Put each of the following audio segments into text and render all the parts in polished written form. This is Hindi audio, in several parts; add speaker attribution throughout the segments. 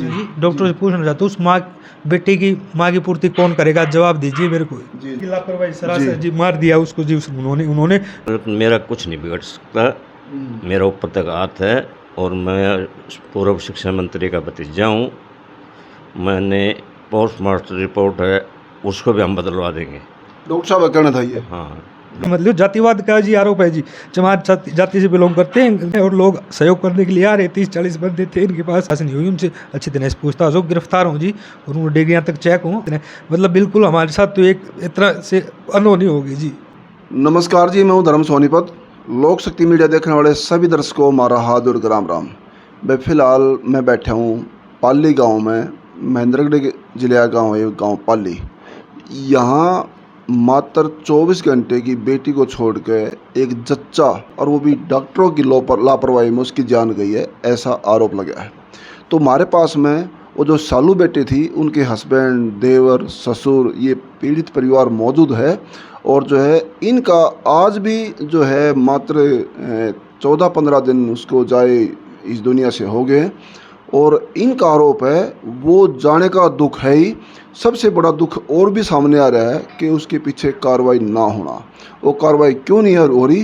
Speaker 1: जी, डॉक्टर से पूछना चाहता हूँ उस माँ बेटे की माँ की पूर्ति कौन करेगा, जवाब दीजिए मेरे को।
Speaker 2: जी।
Speaker 1: कि लापरवाही सरासर जी मार दिया उसको जी उन्होंने उन्होंने
Speaker 3: मेरा कुछ नहीं बिगड़ सकता, मेरा ऊपर तक हाथ है और मैं पूर्व शिक्षा मंत्री का भतीजा हूँ। मैंने पोस्टमास्टर रिपोर्ट है उसको भी हम बदलवा देंगे।
Speaker 2: डॉक्टर साहब का कहना था ये।
Speaker 3: हाँ,
Speaker 1: मतलब जातिवाद का जी आरोप है जी। जमात जाति से बिलोंग करते हैं और लोग सहयोग करने के लिए आ रहे 30-40 बंदे थे इनके पास। ऐसा नहीं हुई उनसे अच्छी तरह से पूछताछ हो, गिरफ्तार हों जी और उन डिग्रियाँ तक चेक हों। मतलब बिल्कुल हमारे साथ तो एक तरह से अनहोनी होगी जी।
Speaker 2: नमस्कार जी, मैं हूँ धर्म सोनीपत। लोक शक्ति मीडिया देखने वाले सभी दर्शकों हमारा हार्दिक राम राम। फिलहाल मैं बैठा हूँ पाली गांव में, महेंद्रगढ़ जिले का गाँव है गाँव पाली। यहाँ मात्र 24 घंटे की बेटी को छोड़ के एक जच्चा और वो भी डॉक्टरों की लापरवाही में उसकी जान गई है, ऐसा आरोप लगा है। तो हमारे पास में वो जो सालू बेटी थी उनके हस्बैंड, देवर, ससुर, ये पीड़ित परिवार मौजूद है। और जो है इनका आज भी जो है मात्र 14-15 दिन उसको जाए इस दुनिया से हो गए। और इनका आरोप है वो जाने का दुख है ही, सबसे बड़ा दुख और भी सामने आ रहा है कि उसके पीछे कार्रवाई ना होना। वो कार्रवाई क्यों नहीं हो रही,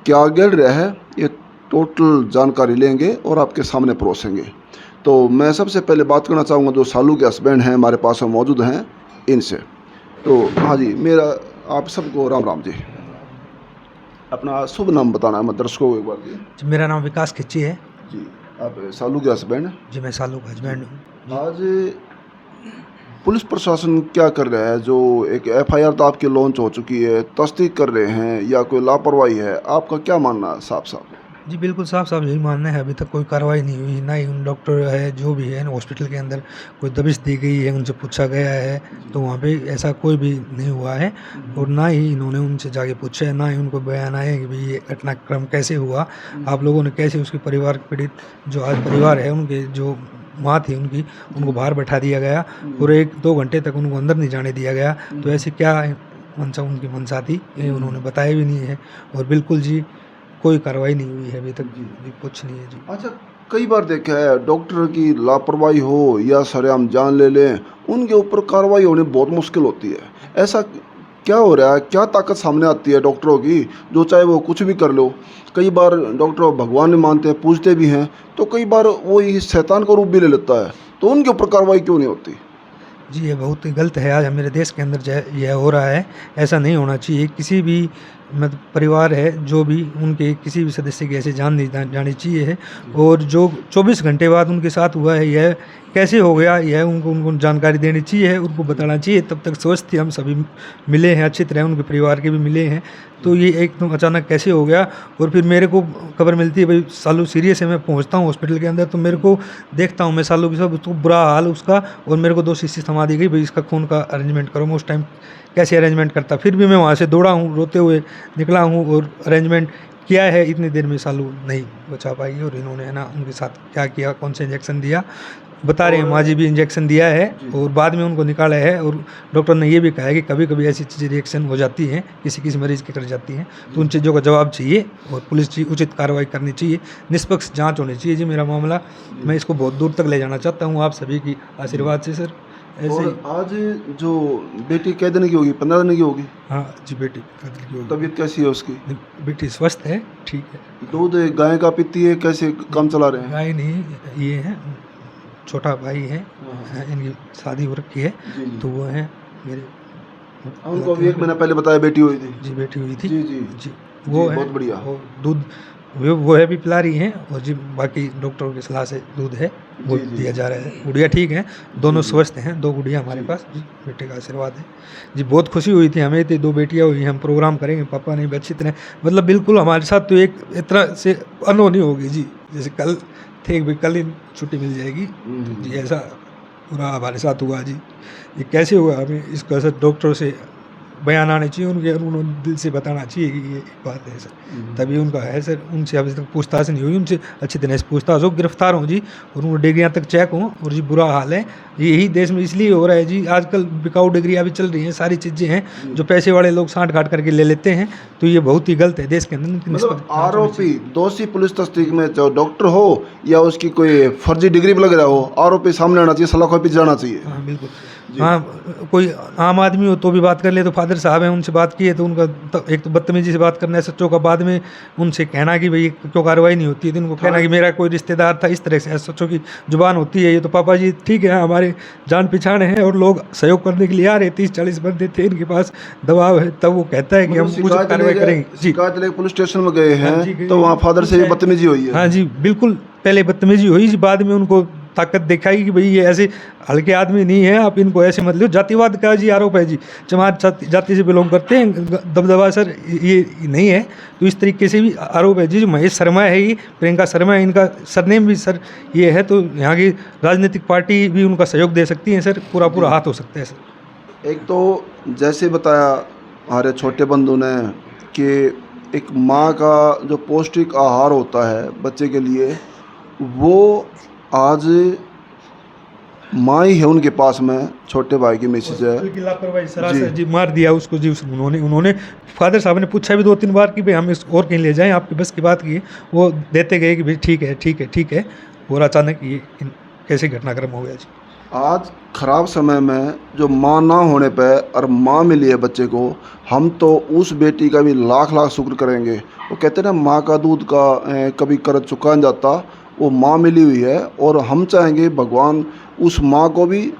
Speaker 2: क्या गिर रहा है, ये टोटल जानकारी लेंगे और आपके सामने परोसेंगे। तो मैं सबसे पहले बात करना चाहूँगा जो सालू के हस्बैंड हैं हमारे पास में मौजूद हैं इनसे। तो हाँ जी, मेरा आप सबको राम राम जी। अपना शुभ नाम बताना है मैं दर्शकों को एक बार जी।
Speaker 1: मेरा नाम विकास खिच्ची है
Speaker 2: जी, आप सालू के हस्बैंड?
Speaker 1: जी, मैं सालू का हस्बैंड हूँ।
Speaker 2: आज पुलिस प्रशासन क्या कर रहा है? जो एक एफआईआर तो आपकी लॉन्च हो चुकी है, तस्दीक कर रहे हैं या कोई लापरवाही है? आपका क्या मानना है साफ साफ?
Speaker 1: जी बिल्कुल साफ साफ यही मानना है। अभी तक कोई कार्रवाई नहीं हुई, ना ही उन डॉक्टर है जो भी है हॉस्पिटल के अंदर कोई दबिश दी गई है, उनसे पूछा गया है तो वहाँ पे ऐसा कोई भी नहीं हुआ है। और ना ही इन्होंने उनसे जाके पूछा है, ना ही उनको बयान आए कि भाई ये घटनाक्रम कैसे हुआ, आप लोगों ने कैसे उसके परिवार पीड़ित जो आज परिवार है उनके जो माँ थी उनको बाहर बैठा दिया गया और 1-2 घंटे तक उनको अंदर नहीं जाने दिया गया। तो ऐसी क्या मंशा उनकी मंशा थी ये उन्होंने बताया भी नहीं है। और बिल्कुल जी कोई कार्रवाई नहीं हुई है अभी तक जी, कुछ नहीं है जी।
Speaker 2: अच्छा, कई बार देखा है डॉक्टर की लापरवाही हो या सरेआम जान ले लें, उनके ऊपर कार्रवाई होनी बहुत मुश्किल होती है। ऐसा क्या हो रहा है? क्या ताकत सामने आती है डॉक्टरों की जो चाहे वो कुछ भी कर लो? कई बार डॉक्टर भगवान नहीं मानते हैं, पूजते भी हैं, तो कई बार वो इस शैतान का रूप भी ले लेता है। तो उनके ऊपर कार्रवाई क्यों नहीं होती?
Speaker 1: जी ये बहुत ही गलत है। आज मेरे देश के अंदर यह हो रहा है, ऐसा नहीं होना चाहिए। किसी भी मतलब परिवार है जो भी उनके किसी भी सदस्य की ऐसे जान नहीं जानी चाहिए है। और जो 24 घंटे बाद उनके साथ हुआ है यह कैसे हो गया, यह उनको जानकारी देनी चाहिए, उनको बताना चाहिए। तब तक स्वस्थ थे हम सभी, मिले हैं अच्छी तरह, उनके परिवार के भी मिले हैं। तो ये एकदम अचानक कैसे हो गया। और फिर मेरे को खबर मिलती है भाई सालू सीरियस है, मैं पहुंचता हूं हॉस्पिटल के अंदर तो मेरे को देखता हूं मैं सालू की सब उसको बुरा हाल उसका। और मेरे को 2 शीशी थमा दी गई भाई इसका खून का अरेंजमेंट करो। मैं उस टाइम कैसे अरेंजमेंट करता, फिर भी मैं वहाँ से दौड़ा हूँ, रोते हुए निकला हूँ और अरेंजमेंट किया है। इतनी देर में सालू नहीं बचा पाई और इन्होंने है ना उनके साथ क्या किया, कौन सा इंजेक्शन दिया बता रहे हैं। माँ जी भी इंजेक्शन दिया है और बाद में उनको निकाला है। और डॉक्टर ने ये भी कहा है कि कभी कभी ऐसी चीज़ें रिएक्शन हो जाती हैं, किसी किसी मरीज़ की कर जाती हैं, तो उन चीज़ों का जवाब चाहिए और पुलिस की उचित कार्रवाई करनी चाहिए, निष्पक्ष जांच होनी चाहिए जी। मेरा मामला मैं इसको बहुत दूर तक ले जाना चाहता हूँ आप सभी की आशीर्वाद से सर। ऐसे
Speaker 2: और
Speaker 1: ही
Speaker 2: आज जो बेटी कै दिन की होगी? 15 दिन की होगी?
Speaker 1: हाँ जी, बेटी कत्ल की होगी।
Speaker 2: तबीयत कैसी है उसकी?
Speaker 1: बेटी स्वस्थ है, ठीक है।
Speaker 2: दूध गाय का पीती है? कैसे काम चला रहे हैं?
Speaker 1: गाय नहीं, ये है छोटा भाई है, इनकी शादी हो रखी है तो वो है मेरे।
Speaker 2: उनको अभी 1 महीना पहले बताया बेटी हुई थी?
Speaker 1: जी बेटी हुई थी
Speaker 2: जी जी
Speaker 1: जी। वो
Speaker 2: जी,
Speaker 1: है
Speaker 2: बहुत बढ़िया।
Speaker 1: वो दूध वो है भी पिला रही हैं और जी बाकी डॉक्टरों की सलाह से दूध है वो
Speaker 2: जी, जी।
Speaker 1: दिया जा रहा है। गुड़िया ठीक है, दोनों स्वस्थ हैं, 2 गुड़िया हमारे पास जी, बेटे का आशीर्वाद है जी। बहुत खुशी हुई थी हमें, थी 2 बेटियां हुई, हम प्रोग्राम करेंगे पापा ने भी अच्छी तरह, मतलब बिल्कुल हमारे साथ तो एक तरह से अनहोनी होगी जी। जैसे कल थे भाई कल ही छुट्टी मिल जाएगी जी, ऐसा पूरा हमारे साथ हुआ जी। ये कैसे हुआ हमें इसका सर डॉक्टर से बयान आने चाहिए उनके, उन्होंने दिल से बताना चाहिए कि ये बात है सर, तभी उनका है सर। उनसे अभी तक पूछताछ नहीं हुई, उनसे अच्छी तरह से पूछताछ हो, गिरफ्तार हों जी और उनको डिग्रियाँ तक चेक हों। और जी बुरा हाल है, यही देश में इसलिए हो रहा है जी। आजकल बिकाऊ डिग्री अभी चल रही हैं, सारी चीज़ें हैं जो पैसे वाले लोग साँठ गाँठ करके ले लेते हैं, तो ये बहुत ही गलत है देश के अंदर। इनकी
Speaker 2: मतलब
Speaker 1: निष्पत्ति जांच होनी
Speaker 2: आरोपी दोषी पुलिस तस्दीक में जो डॉक्टर हो या उसकी कोई फर्जी डिग्री भी लग रहा हो, आरोपी सामने आना चाहिए, सलाखों पे जाना चाहिए।
Speaker 1: चाहिए। हाँ बिल्कुल। हाँ, कोई आम आदमी हो तो भी बात कर ले, तो फादर साहब हैं उनसे बात की है तो उनका एक तो बदतमीजी से बात करना है सच्चों का, बाद में उनसे कहना कि भाई क्यों कार्रवाई नहीं होती है, तो उनको कहना कि मेरा कोई रिश्तेदार था, इस तरह से सच्चों की जुबान होती है। ये तो पापा जी ठीक है, हमारे जान पहचान है और लोग सहयोग करने के लिए आ रहे, 30-40 बंदे थे, इनके पास दबाव है, तब वो कहता है कि हम कुछ कार्रवाई करेंगे जी।
Speaker 2: शिकायत लेके पुलिस स्टेशन में गए
Speaker 1: हाँ जी,
Speaker 2: हैं तो वहाँ फादर से भी बदतमीजी हुई है।
Speaker 1: हाँ जी बिल्कुल, पहले बदतमीजी हुई जी, बाद में उनको ताकत दिखाई कि भाई ये ऐसे हल्के आदमी नहीं है, आप इनको ऐसे मत लो। जातिवाद का जी आरोप है जी, चमार जाति से बिलोंग करते हैं, दबदबा सर ये नहीं है, तो इस तरीके से भी आरोप है जी। जो महेश शर्मा है, ये प्रियंका शर्मा है, इनका सरनेम भी सर ये है, तो यहाँ की राजनीतिक पार्टी भी उनका सहयोग दे सकती है सर, पूरा हाथ हो सकता है सर।
Speaker 2: एक तो जैसे बताया हमारे छोटे बंधु ने कि एक माँ का जो पौष्टिक आहार होता है बच्चे के लिए, वो आज माँ ही है उनके पास में, छोटे भाई की मिसेज है।
Speaker 1: की लापरवाही सरासर जी, मार दिया उसको जी। उन्होंने फादर साहब ने पूछा भी 2-3 बार कि भाई हम इस और कहीं ले जाएं, आपकी बस की बात की, वो देते गए कि भाई ठीक है, और अचानक ये कैसे घटनाक्रम हो गया जी।
Speaker 2: आज ख़राब समय में जो माँ ना होने पे और माँ मिली है बच्चे को, हम तो उस बेटी का भी लाख लाख शुक्र करेंगे। वो कहते हैं ना, माँ का दूध का कभी कर्ज चुका नहीं जाता, वो माँ मिली हुई है। और हम चाहेंगे भगवान उस माँ को भी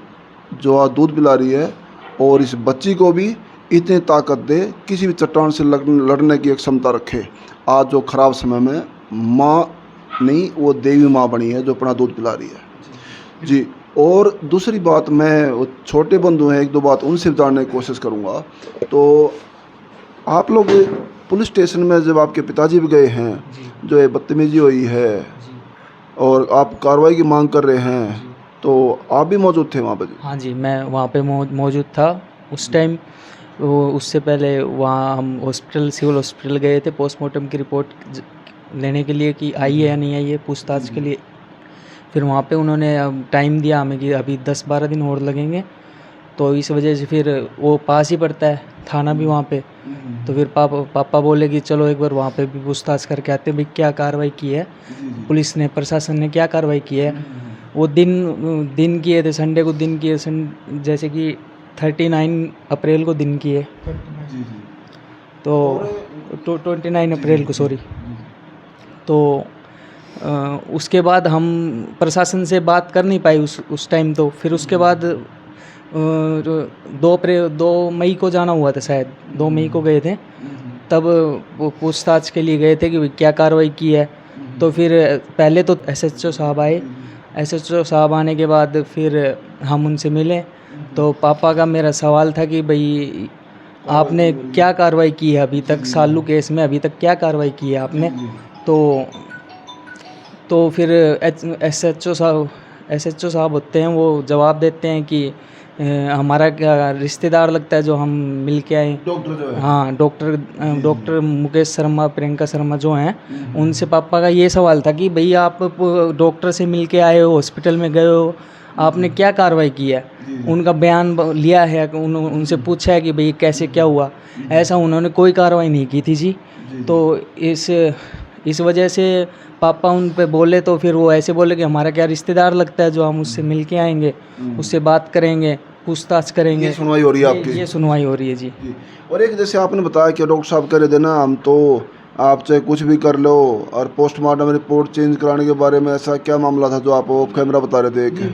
Speaker 2: जो आज दूध पिला रही है और इस बच्ची को भी इतनी ताकत दे, किसी भी चट्टान से लड़ने की एक क्षमता रखे। आज जो ख़राब समय में माँ नहीं, वो देवी माँ बनी है जो अपना दूध पिला रही है जी। और दूसरी बात, मैं वो छोटे बंधु हैं, 1-2 बात उनसे जानने की कोशिश करूँगा। तो आप लोग पुलिस स्टेशन में जब आपके पिताजी भी गए हैं, जो ये बदतमीजी हुई है और आप कार्रवाई की मांग कर रहे हैं, तो आप भी मौजूद थे वहाँ पर?
Speaker 4: हाँ जी, मैं वहाँ पे मौजूद था उस टाइम। उससे पहले वहाँ हम हॉस्पिटल, सिविल हॉस्पिटल गए थे पोस्टमार्टम की रिपोर्ट लेने के लिए कि आई है या नहीं आई है, पूछताछ के लिए। फिर वहाँ पे उन्होंने टाइम दिया हमें कि अभी 10-12 दिन और लगेंगे, तो इस वजह से फिर वो पास ही पड़ता है थाना भी वहाँ पे। तो फिर पापा बोले कि चलो एक बार वहाँ पे भी पूछताछ करके आते हैं, भाई क्या कार्रवाई की है पुलिस ने, प्रशासन ने क्या कार्रवाई की है। वो दिन किए थे, संडे को दिन किए, जैसे कि 39 अप्रैल को दिन किए, तो 29 अप्रैल को, सॉरी। तो उसके बाद हम प्रशासन से बात कर नहीं पाए उस टाइम। तो फिर उसके बाद 2 मई को जाना हुआ था, शायद 2 मई को गए थे, तब वो पूछताछ के लिए गए थे कि क्या कार्रवाई की है। तो फिर पहले तो SHO साहब आए, SHO साहब आने के बाद फिर हम उनसे मिले। तो पापा का मेरा सवाल था कि भाई आपने क्या कार्रवाई की है अभी तक, सालू केस में अभी तक क्या कार्रवाई की है आपने। तो फिर SHO साहब होते हैं, वो जवाब देते हैं कि हमारा क्या रिश्तेदार लगता है जो हम मिल के आए,
Speaker 2: डॉक्टर जो है।
Speaker 4: हाँ, डॉक्टर मुकेश शर्मा, प्रियंका शर्मा जो हैं, उनसे पापा का ये सवाल था कि भाई आप डॉक्टर से मिल के आए हो, हॉस्पिटल में गए हो, आपने क्या कार्रवाई की है। उनका बयान लिया है, उनसे पूछा है कि भाई कैसे क्या हुआ। ऐसा उन्होंने कोई कार्रवाई नहीं की थी जी। तो इस वजह से पापा उन पे बोले, तो फिर वो ऐसे बोले कि हमारा क्या रिश्तेदार लगता है जो हम उससे मिल के आएंगे, उससे बात करेंगे, पूछताछ करेंगे।
Speaker 2: ये सुनवाई हो रही है आपकी?
Speaker 4: ये सुनवाई हो रही है जी।
Speaker 2: और एक जैसे आपने बताया कि डॉक्टर साहब कह रहे थे ना, हम तो आप चाहे कुछ भी कर लो, और पोस्टमार्टम रिपोर्ट चेंज कराने के बारे में ऐसा क्या मामला था जो आप ऑफ कैमरा बता रहे थे?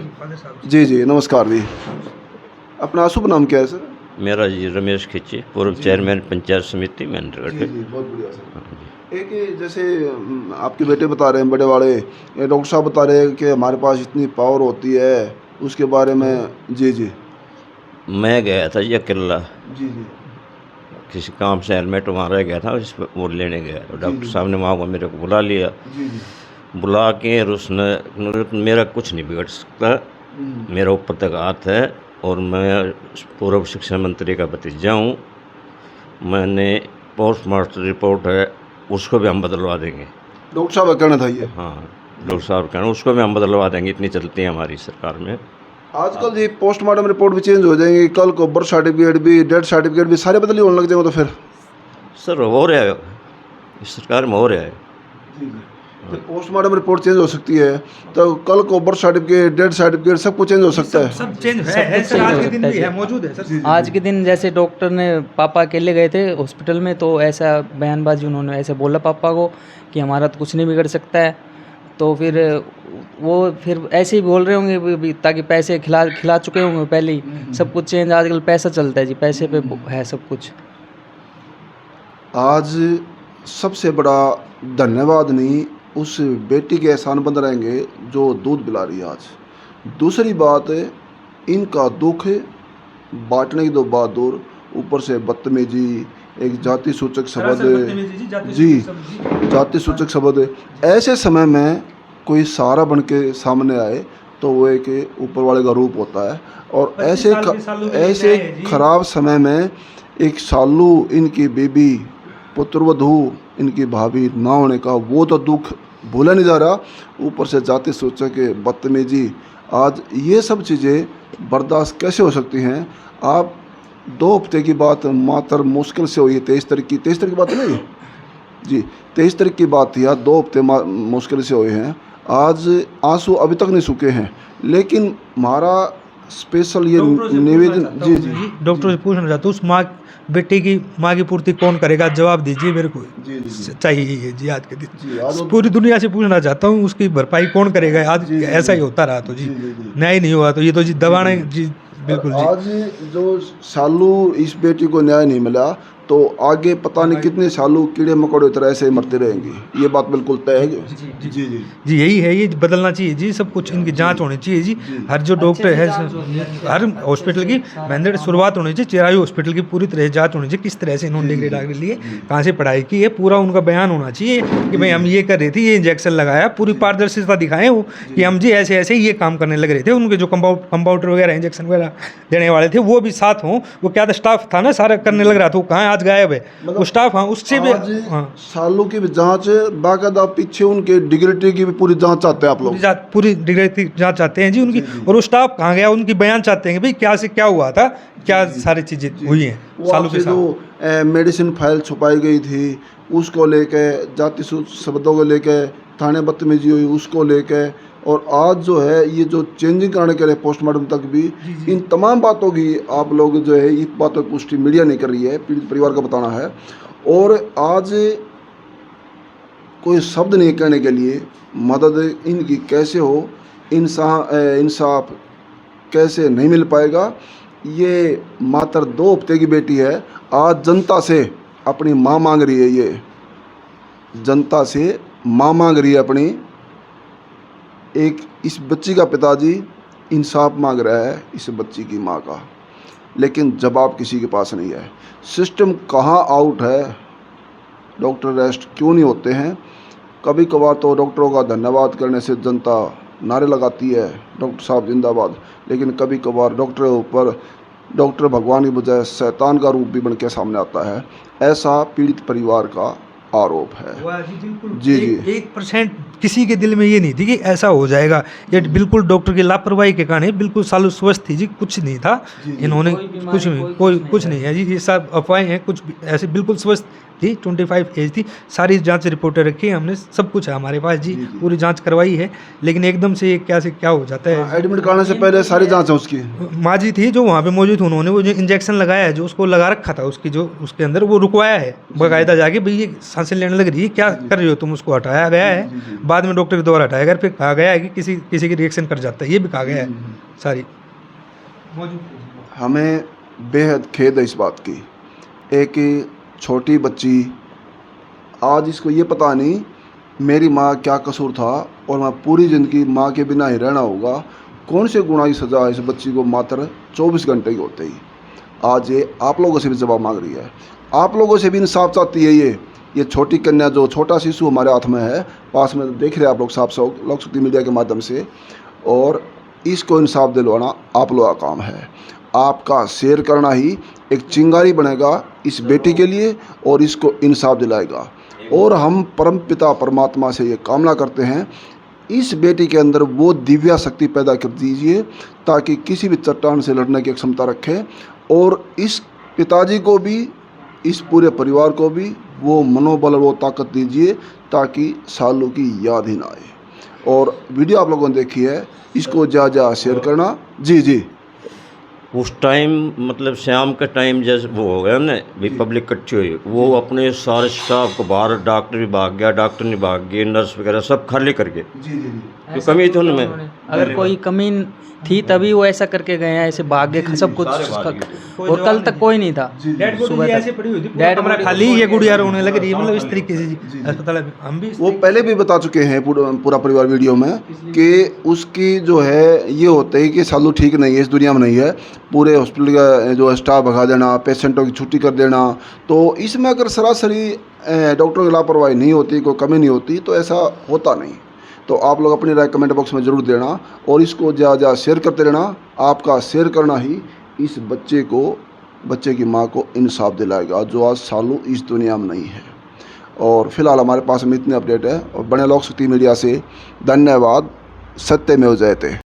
Speaker 2: जी, नमस्कार जी। अपना शुभ नाम क्या है सर?
Speaker 3: मेरा जी रमेश खिच्ची, पूर्व चेयरमैन पंचायत समिति महेंद्रगढ़ के।
Speaker 2: बहुत बढ़िया सर। एक जैसे आपके बेटे बता रहे हैं, बड़े वाले डॉक्टर साहब बता रहे हैं कि हमारे पास इतनी पावर होती है, उसके बारे में। जी
Speaker 3: मैं गया था जी अकेला,
Speaker 2: जी
Speaker 3: किसी काम से हेलमेट वहाँ रह गया था, इस वो लेने गया। तो डॉक्टर साहब ने वहाँ को मेरे को बुला लिया। बुला के उसने मेरा कुछ नहीं बिगड़ सकता, मेरा ऊपर तक हाथ है, और मैं पूर्व शिक्षा मंत्री का भतीजा हूँ। मैंने पोस्टमार्टम रिपोर्ट है, उसको भी हम बदलवा देंगे।
Speaker 2: डॉक्टर साहब का कहना था ये?
Speaker 3: हाँ, डॉक्टर साहब कहना उसको भी हम बदलवा देंगे, इतनी चलती है हमारी सरकार में।
Speaker 2: आजकल जी पोस्टमार्टम रिपोर्ट भी चेंज हो जाएंगी, कल को बर्थ सर्टिफिकेट भी, डेथ सर्टिफिकेट भी सारे बदली होने लग जाएंगे, तो फिर
Speaker 3: सर हो रहा है, इस सरकार में हो रहा है।
Speaker 2: तो पोस्टमार्टम रिपोर्ट चेंज हो सकती है, तो कल को बर्थ सर्टिफिकेट, डेथ सर्टिफिकेट सब कुछ चेंज हो सकता है।
Speaker 1: सब चेंज
Speaker 4: सब
Speaker 1: है
Speaker 4: कुछ
Speaker 1: सर,
Speaker 4: change
Speaker 1: आज
Speaker 4: हो
Speaker 1: के दिन
Speaker 4: सकता
Speaker 1: भी
Speaker 4: है
Speaker 1: है,
Speaker 4: जी।
Speaker 1: मौजूद है सर।
Speaker 4: आज के दिन जैसे डॉक्टर ने पापा अकेले गए थे हॉस्पिटल में, तो ऐसा बयानबाजी उन्होंने ऐसे बोला पापा को कि हमारा तो कुछ नहीं बिगड़ सकता है। तो फिर वो फिर ऐसे ही बोल रहे होंगे ताकि पैसे खिला चुके होंगे पहले ही। सब कुछ चेंज, आजकल पैसा चलता है जी, पैसे पे है सब कुछ।
Speaker 2: आज सबसे बड़ा धन्यवाद नहीं, उस बेटी के एहसान बंद रहेंगे जो दूध पिला रही है आज। दूसरी बात है, इनका दुख बांटने की तो बात दूर, ऊपर से बदतमीजी, एक जाति सूचक शब्द, जी जाति सूचक शब्द। ऐसे समय में कोई सहारा बन के सामने आए तो वो एक ऊपर वाले का रूप होता है। और ऐसे खराब समय में एक सालू, इनकी बीबी, पुत्रवधू, इनकी भाभी ना होने का वो तो दुख भूला नहीं जा रहा, ऊपर से जाति सूचक बदतमीजी। आज ये सब चीज़ें बर्दाश्त कैसे हो सकती हैं? आप 2 हफ्ते की बात मात्र मुश्किल से हुई है, 23 तारीख की बात नहीं जी, 23 तारीख की बात थी यार, 2 हफ्ते मुश्किल से हुए हैं। आज आंसू अभी तक नहीं सूखे हैं, लेकिन हमारा स्पेशल ये निवेदन, जी जी
Speaker 1: डॉक्टर से पूछना चाहता हूँ, उस बेटे की माँ की पूर्ति कौन करेगा? जवाब दीजिए मेरे को,
Speaker 2: जी जी
Speaker 1: चाहिए ये जी आज के
Speaker 2: जी,
Speaker 1: दिन।
Speaker 2: आज
Speaker 1: पूरी दुनिया से पूछना चाहता हूँ, उसकी भरपाई कौन करेगा? आज ऐसा ही होता रहा तो जी, न्याय नहीं हुआ तो ये तो जी दबाने जी, बिल्कुल जी।
Speaker 2: आज जो सालू इस बेटी को न्याय नहीं मिला, तो आगे पता नहीं कितने सालों कीड़े मकोड़े तरह ऐसे मरते रहेंगे, ये बात बिल्कुल तय है। जी जी
Speaker 1: जी यही है, ये बदलना चाहिए जी, सब कुछ इनकी जांच होनी चाहिए जी। हर जो डॉक्टर है, हर हॉस्पिटल की मैंडेट शुरुआत होनी चाहिए, चिरायु हॉस्पिटल की पूरी तरह जांच होनी चाहिए, किस तरह से इन्होंने डिग्री डाल लिए, कहाँ से पढ़ाई की है, पूरा उनका बयान होना चाहिए कि भाई हम ये कर रहे थे, ये इंजेक्शन लगाया, पूरी पारदर्शिता दिखाएं वो कि हम जी ऐसे ऐसे ये काम करने लग रहे थे। उनके जो कंपाउंडर वगैरह इंजेक्शन वगैरह देने वाले थे वो भी साथ हों, वो क्या था स्टाफ था ना सारा करने लग रहा था, वो कहाँ आज गायब है वो स्टाफ। हाँ उससे भी
Speaker 2: सालों की भी जांच, बाकायदा पीछे उनके डिग्निटी की भी पूरी जांच चाहते हैं आप लोग,
Speaker 1: पूरी डिग्री जांच चाहते हैं जी उनकी। और वो स्टाफ कहाँ गया, उनकी बयान चाहते हैं कि भाई क्या से क्या हुआ था, क्या सारी चीज़ें हुई हैं सालों के साथ।
Speaker 2: जो मेडिसिन फाइल छुपाई गई थी उसको लेके, जाति शब्दों को लेके थाने बदतमीजी हुई उसको लेके, और आज जो है ये जो चेंजिंग कराने के लिए पोस्टमार्टम तक भी, इन तमाम बातों की आप लोग जो है इस बातों की पुष्टि मीडिया नहीं कर रही है, पीड़ित परिवार का बताना है। और आज कोई शब्द नहीं कहने के लिए, मदद इनकी कैसे हो, इंसाफ कैसे नहीं मिल पाएगा। ये मात्र 2 हफ्ते की बेटी है, आज जनता से अपनी माँ मांग रही है, ये जनता से माँ मांग रही है अपनी। एक इस बच्ची का पिताजी इंसाफ मांग रहा है इस बच्ची की माँ का, लेकिन जवाब किसी के पास नहीं है। सिस्टम कहाँ आउट है, डॉक्टर अरेस्ट क्यों नहीं होते हैं? कभी कभार तो डॉक्टरों का धन्यवाद करने से जनता नारे लगाती है, डॉक्टर साहब जिंदाबाद, लेकिन कभी कभार डॉक्टर ऊपर डॉक्टर भगवान की बजाय शैतान का रूप भी बन के सामने आता है, ऐसा पीड़ित परिवार का आरोप है। जी जी
Speaker 1: 1% किसी के दिल में ये नहीं थी कि ऐसा हो जाएगा, ये बिल्कुल डॉक्टर की लापरवाही के कारण बिल्कुल सालों स्वस्थ थी जी, कुछ नहीं था इन्होंने, कुछ नहीं है जी, ये सब अफवाहें हैं, कुछ ऐसे बिल्कुल स्वस्थ थी, 25 एज थी, सारी जांच रिपोर्टें रखी है हमने, सब कुछ है हमारे पास जी, पूरी जांच करवाई है, लेकिन एकदम से क्या हो जाता है।
Speaker 2: एडमिट कराने से पहले सारी जांच है उसकी।
Speaker 1: माँ जी थी जो वहाँ पे मौजूद, उन्होंने वो जो इंजेक्शन लगाया है, जो उसको लगा रखा था उसकी जो उसके अंदर, वो रुकवाया है बाकायदा जाके, भाई ये सांसें लेने लग रही है, क्या कर रहे हो तुम, उसको हटाया गया है, बाद में डॉक्टर के द्वारा हटाया गया, फिर कहा गया है कि किसी की रिएक्शन कर जाता है, ये भी कहा गया है सारी।
Speaker 2: हमें बेहद खेद है इस बात की, एक छोटी बच्ची, आज इसको ये पता नहीं मेरी माँ क्या कसूर था और मैं पूरी ज़िंदगी माँ के बिना ही रहना होगा, कौन से गुनाह की सज़ा इस बच्ची को मात्र 24 घंटे के होते ही। आज ये आप लोगों से भी जवाब मांग रही है, आप लोगों से भी इंसाफ चाहती है। ये छोटी कन्या, जो छोटा शिशु हमारे हाथ में है, पास में देख रहे हैं आप लोग साफ लोक शक्ति मीडिया के माध्यम से, और इसको इंसाफ दिलवाना आप लोगों का काम है। आपका शेयर करना ही एक चिंगारी बनेगा इस बेटी के लिए और इसको इंसाफ दिलाएगा। और हम परमपिता परमात्मा से ये कामना करते हैं, इस बेटी के अंदर वो दिव्या शक्ति पैदा कर दीजिए ताकि किसी भी चट्टान से लड़ने की क्षमता रखे, और इस पिताजी को भी, इस पूरे परिवार को भी वो मनोबल और वो ताकत दीजिए ताकि सालों की याद ही ना आए। और वीडियो आप लोगों ने देखी है, इसको ज़्यादा शेयर करना। जी जी
Speaker 3: उस टाइम मतलब शाम के टाइम जैसे वो हो गया ना भी पब्लिक इकट्ठी हुई, वो अपने सारे स्टाफ को बाहर, डॉक्टर भी भाग गया, डॉक्टर नहीं भाग गए, नर्स वगैरह सब खाली कर गए।
Speaker 2: जी जी जी
Speaker 3: तो कमी थी उनमें,
Speaker 4: अगर कोई कमी थी तभी वो ऐसा करके गए हैं, ऐसे भाग गए सब कुछ। और कल तक कोई नहीं था,
Speaker 1: डेड
Speaker 4: सुबह
Speaker 1: बॉडी
Speaker 4: तक।
Speaker 1: ऐसे पड़ी हुई थी,
Speaker 4: डेड
Speaker 1: कमरा
Speaker 4: बॉडी
Speaker 1: खाली, ये गुड़िया रोने लग रही है, मतलब इस तरीके से जी अस्पताल में हम भी
Speaker 2: वो पहले भी बता चुके हैं पूरा परिवार वीडियो में कि उसकी जो है ये होता है कि सालू ठीक नहीं है, इस दुनिया में नहीं है, पूरे हॉस्पिटल का जो स्टाफ भगा देना, पेशेंटों की छुट्टी कर देना। तो इसमें अगर सरासरी डॉक्टरों की लापरवाही नहीं होती, कोई कमी नहीं होती, तो ऐसा होता नहीं। तो आप लोग अपनी राय कमेंट बॉक्स में ज़रूर देना और इसको ज़्यादा शेयर करते रहना। आपका शेयर करना ही इस बच्चे की माँ को इंसाफ दिलाएगा जो आज सालू इस दुनिया में नहीं है। और फिलहाल हमारे पास में इतने अपडेट है, और बने लोग शक्ति मीडिया से धन्यवाद। सत्यमेव जयते।